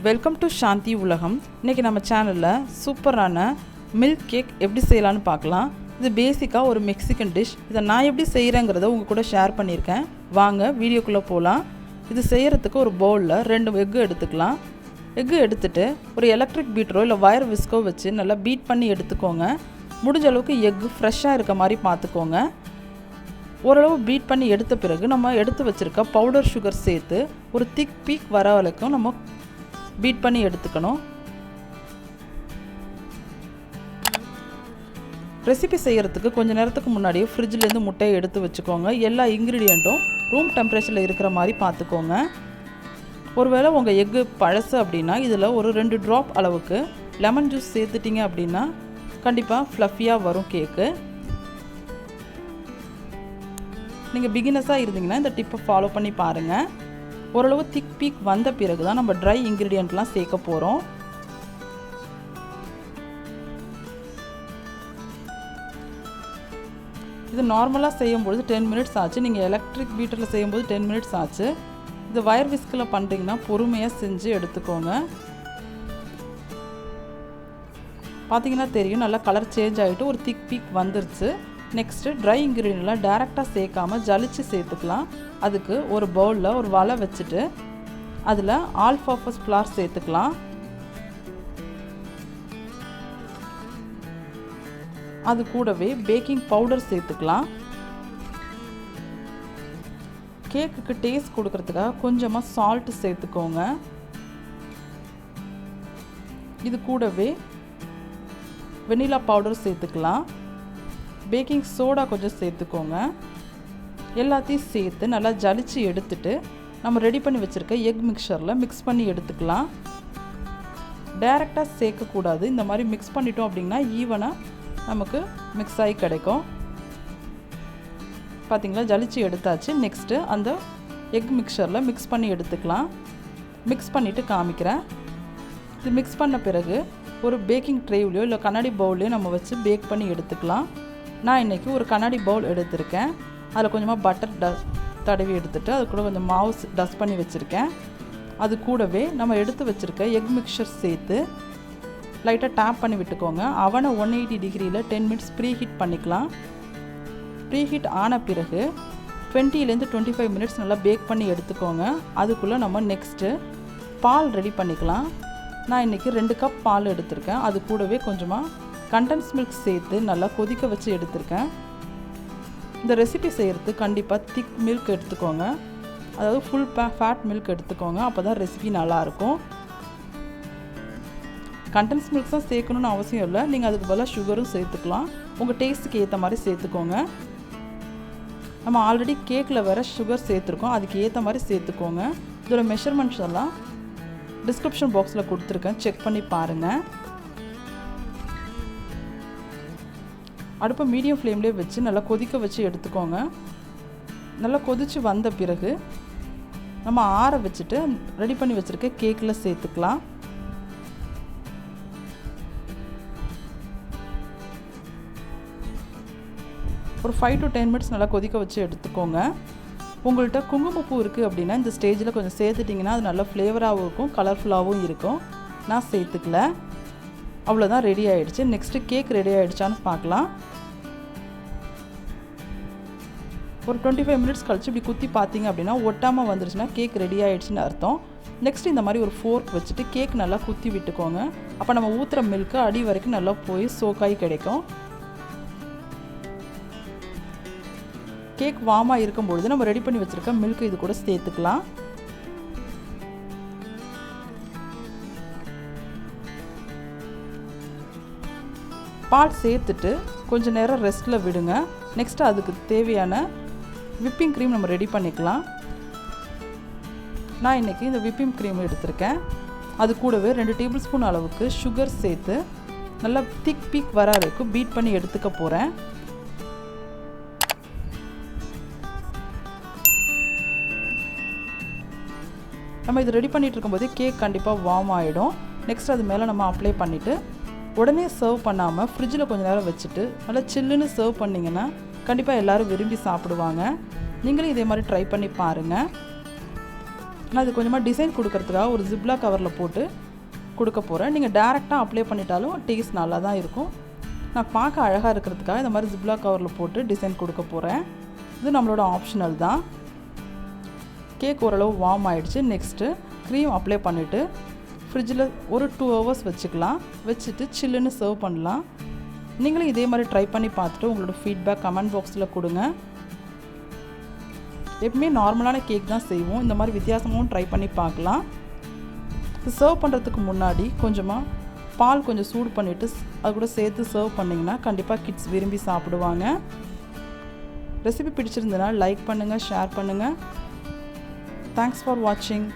Welcome to சாந்தி உலகம். இன்றைக்கி நம்ம சேனலில் சூப்பரான மில்க் கேக் எப்படி செய்யலான்னு பார்க்கலாம். இது பேசிக்காக ஒரு மெக்சிகன் டிஷ். இதை நான் எப்படி செய்கிறேங்கிறத உங்கள் கூட ஷேர் பண்ணியிருக்கேன். வாங்க வீடியோக்குள்ளே போகலாம். இது செய்கிறதுக்கு ஒரு பவுலில் 2 எக்கு எடுத்துக்கலாம். எக்கு எடுத்துகிட்டு ஒரு எலக்ட்ரிக் பீட்டரோ இல்லை வயர் விஸ்கோ வச்சு நல்லா பீட் பண்ணி எடுத்துக்கோங்க. முடிஞ்ச அளவுக்கு எக்கு ஃப்ரெஷ்ஷாக இருக்க மாதிரி பார்த்துக்கோங்க. ஓரளவு பீட் பண்ணி எடுத்த பிறகு நம்ம எடுத்து வச்சுருக்க பவுடர் சுகர் சேர்த்து ஒரு திக் பீக் வர வரைக்கும் நம்ம பீட் பண்ணி எடுத்துக்கணும். ரெசிபி செய்கிறதுக்கு கொஞ்சம் நேரத்துக்கு முன்னாடியே ஃப்ரிட்ஜிலேருந்து முட்டையை எடுத்து வச்சுக்கோங்க. எல்லா இன்க்ரீடியண்ட்டும் ரூம் டெம்பரேச்சரில் இருக்கிற மாதிரி பார்த்துக்கோங்க. ஒருவேளை உங்கள் எக்கு பழசு அப்படின்னா இதில் ஒரு 2 ட்ராப் அளவுக்கு லெமன் ஜூஸ் சேர்த்துட்டிங்க அப்படின்னா கண்டிப்பாக ஃப்ளஃபியாக வரும் கேக்கு. நீங்கள் பிகினர்ஸாக இருந்தீங்கன்னா இந்த டிப்பை ஃபாலோ பண்ணி பாருங்கள். ஓரளவு திக் பீக் வந்த பிறகு தான் நம்ம ட்ரை இன்க்ரீடியண்ட்லாம் சேர்க்க போகிறோம். இது நார்மலாக செய்யும்போது 10 மினிட்ஸ் ஆச்சு. நீங்கள் எலக்ட்ரிக் பீட்டரில் செய்யும்போது 10 மினிட்ஸ் ஆச்சு. இது வயர் விஸ்கில் பண்ணுறீங்கன்னா பொறுமையாக செஞ்சு எடுத்துக்கோங்க. பார்த்தீங்கன்னா தெரியும், நல்லா கலர் சேஞ்ச் ஆகிட்டு ஒரு திக் பீக் வந்துருச்சு. நெக்ஸ்ட்டு ட்ரை இன்க்ரீடியன்ட்லாம் டேரெக்டாக சேர்க்காமல் ஜலிச்சு சேர்த்துக்கலாம். அதுக்கு ஒரு பவுலில் ஒரு வலை வச்சுட்டு அதில் ஆல் பர்பஸ் ஃப்ளார் சேர்த்துக்கலாம். அது கூடவே பேக்கிங் பவுடர் சேர்த்துக்கலாம். கேக்குக்கு டேஸ்ட் கொடுக்கறதுக்காக கொஞ்சமாக சால்ட் சேர்த்துக்கோங்க. இது கூடவே வெனிலா பவுடர் சேர்த்துக்கலாம். பேக்கிங் சோடா கொஞ்சம் சேர்த்துக்கோங்க. எல்லாத்தையும் சேர்த்து நல்லா ஜலிச்சு எடுத்துட்டு நம்ம ரெடி பண்ணி வச்சுருக்க எக் மிக்சரில் மிக்ஸ் பண்ணி எடுத்துக்கலாம். டைரெக்டாக சேர்க்கக்கூடாது. இந்த மாதிரி மிக்ஸ் பண்ணிட்டோம் அப்படின்னா ஈவனாக நமக்கு மிக்ஸ் ஆகி கிடைக்கும். பார்த்திங்களா, ஜலிச்சு எடுத்தாச்சு. நெக்ஸ்ட்டு அந்த எக் மிக்சரில் மிக்ஸ் பண்ணி எடுத்துக்கலாம். மிக்ஸ் பண்ணிவிட்டு காமிக்கிறேன். இது மிக்ஸ் பண்ண பிறகு ஒரு பேக்கிங் ட்ரேவ்லையோ இல்லை கண்ணாடி பவுல்லையோ நம்ம வச்சு பேக் பண்ணி எடுத்துக்கலாம். நான் இன்றைக்கி ஒரு கண்ணாடி பவுல் எடுத்திருக்கேன். அதில் கொஞ்சமாக பட்டர் தடவி எடுத்துகிட்டு அது கூட கொஞ்சம் மாவு டஸ்ட் பண்ணி வச்சுருக்கேன். அது கூடவே நம்ம எடுத்து வச்சுருக்க எக் மிக்சர் சேர்த்து லைட்டாக டேப் பண்ணி விட்டுக்கோங்க. அவனை 180 டிகிரியில் 10 மினிட்ஸ் ப்ரீ ஹீட் பண்ணிக்கலாம். ப்ரீ ஹீட் ஆன பிறகு 20லேருந்து 25 மினிட்ஸ் நல்லா பேக் பண்ணி எடுத்துக்கோங்க. அதுக்குள்ளே நம்ம நெக்ஸ்ட்டு பால் ரெடி பண்ணிக்கலாம். நான் இன்றைக்கி 2 கப் பால் எடுத்திருக்கேன். அது கூடவே கொஞ்சமாக கண்டென்ஸ் மில்க் சேர்த்து நல்லா கொதிக்க வச்சு எடுத்திருக்கேன். இந்த ரெசிபி செய்கிறது கண்டிப்பாக திக் மில்க் எடுத்துக்கோங்க. அதாவது ஃபுல் ஃபேட் மில்க் எடுத்துக்கோங்க. அப்போ தான் ரெசிபி நல்லாயிருக்கும். கண்டென்ஸ் மில்க் தான் சேர்க்கணுன்னு அவசியம் இல்லை. நீங்கள் அதுக்கு பதிலாக சுகரும் சேர்த்துக்கலாம். உங்கள் டேஸ்ட்டுக்கு ஏற்ற மாதிரி சேர்த்துக்கோங்க. நம்ம ஆல்ரெடி கேக்கில் வேறு சுகர் சேர்த்துருக்கோம். அதுக்கு ஏற்ற மாதிரி சேர்த்துக்கோங்க. இதோட மெஷர்மெண்ட்ஸ் எல்லாம் டிஸ்கிரிப்ஷன் பாக்ஸில் கொடுத்துருக்கேன், செக் பண்ணி பாருங்கள். அடுப்பை மீடியம் ஃப்ளேம்லேயே வச்சு நல்லா கொதிக்க வச்சு எடுத்துக்கோங்க. நல்லா கொதித்து வந்த பிறகு நம்ம ஆற வச்சுட்டு ரெடி பண்ணி வச்சுருக்க கேக்கில் சேர்த்துக்கலாம். ஒரு 5 to 10 மினிட்ஸ் நல்லா கொதிக்க வச்சு எடுத்துக்கோங்க. உங்கள்கிட்ட குங்குமப்பூ இருக்குது அப்படின்னா இந்த ஸ்டேஜில் கொஞ்சம் சேர்த்துட்டிங்கன்னா அது நல்லா ஃப்ளேவராகவும் இருக்கும், கலர்ஃபுல்லாகவும் இருக்கும். நான் சேர்த்துக்கல. அவ்வளோதான், ரெடி ஆகிடுச்சு. நெக்ஸ்ட்டு கேக் ரெடி ஆகிடுச்சான்னு பார்க்கலாம். ஒரு 25 மினிட்ஸ் கழிச்சு இப்படி குத்தி பார்த்தீங்க அப்படின்னா ஒட்டாமல் வந்துருச்சுன்னா கேக் ரெடி ஆகிடுச்சின்னு அர்த்தம். நெக்ஸ்ட் இந்த மாதிரி ஒரு ஃபோர்க் வச்சுட்டு கேக் நல்லா குத்தி விட்டுக்கோங்க. அப்போ நம்ம ஊற்றுற மில்க்கு அடி வரைக்கும் நல்லா போய் சோக்காய் கிடைக்கும். கேக் வார்மாக இருக்கும்பொழுது நம்ம ரெடி பண்ணி வச்சுருக்க மில்க்கு இது கூட சேர்த்துக்கலாம். பால் சேர்த்துட்டு கொஞ்சம் நேரம் ரெஸ்ட்டில் விடுங்க. நெக்ஸ்ட்டு அதுக்கு தேவையான விப்பிங் க்ரீம் நம்ம ரெடி பண்ணிக்கலாம். நான் இன்றைக்கி இந்த விப்பிங் க்ரீம் எடுத்திருக்கேன். அது கூடவே 2 டேபிள் ஸ்பூன் அளவுக்கு சுகர் சேர்த்து நல்லா திக் பீக் வர வரைக்கும் பீட் பண்ணி எடுத்துக்க போகிறேன். நம்ம இது ரெடி பண்ணிகிட்டு இருக்கும்போது கேக் கண்டிப்பாக வார்ம் ஆகிடும். நெக்ஸ்ட் அது மேலே நம்ம அப்ளை பண்ணிவிட்டு உடனே சர்வ் பண்ணாமல் ஃப்ரிட்ஜில் கொஞ்சம் நேரம் வச்சுட்டு நல்லா சில்லுன்னு சர்வ் பண்ணிங்கன்னா கண்டிப்பாக எல்லோரும் விரும்பி சாப்பிடுவாங்க. நீங்களும் இதே மாதிரி ட்ரை பண்ணி பாருங்கள். நான் இது கொஞ்சமாக டிசைன் கொடுக்கறதுக்காக ஒரு ஜிப்லா கவரில் போட்டு கொடுக்க போகிறேன். நீங்கள் டேரெக்டாக அப்ளை பண்ணிட்டாலும் டேஸ்ட் நல்லா தான் இருக்கும். நான் பார்க்க அழகாக இருக்கிறதுக்காக இந்த மாதிரி ஜிப்லா கவரில் போட்டு டிசைன் கொடுக்க போகிறேன். இது நம்மளோட ஆப்ஷனல் தான். கேக் ஓரளவு வார்ம் ஆகிடுச்சு. நெக்ஸ்ட்டு க்ரீம் அப்ளை பண்ணிவிட்டு ஃப்ரிட்ஜில் ஒரு 2 hours வச்சுக்கலாம். வச்சுட்டு சில்லுன்னு சர்வ் பண்ணலாம். நீங்களும் இதே மாதிரி ட்ரை பண்ணி பார்த்துட்டு உங்களோட ஃபீட்பேக் கமெண்ட் பாக்ஸில் கொடுங்க. எப்பவுமே நார்மலான கேக் தான் செய்வோம். இந்த மாதிரி வித்தியாசமாகவும் ட்ரை பண்ணி பார்க்கலாம். சர்வ் பண்ணுறதுக்கு முன்னாடி கொஞ்சமாக பால் கொஞ்சம் சூடு பண்ணிவிட்டு அது கூட சேர்த்து சர்வ் பண்ணிங்கன்னா கண்டிப்பாக கிட்ஸ் விரும்பி சாப்பிடுவாங்க. ரெசிபி பிடிச்சிருந்ததுன்னா லைக் பண்ணுங்கள், ஷேர் பண்ணுங்கள். தேங்க்ஸ் ஃபார் வாட்சிங்.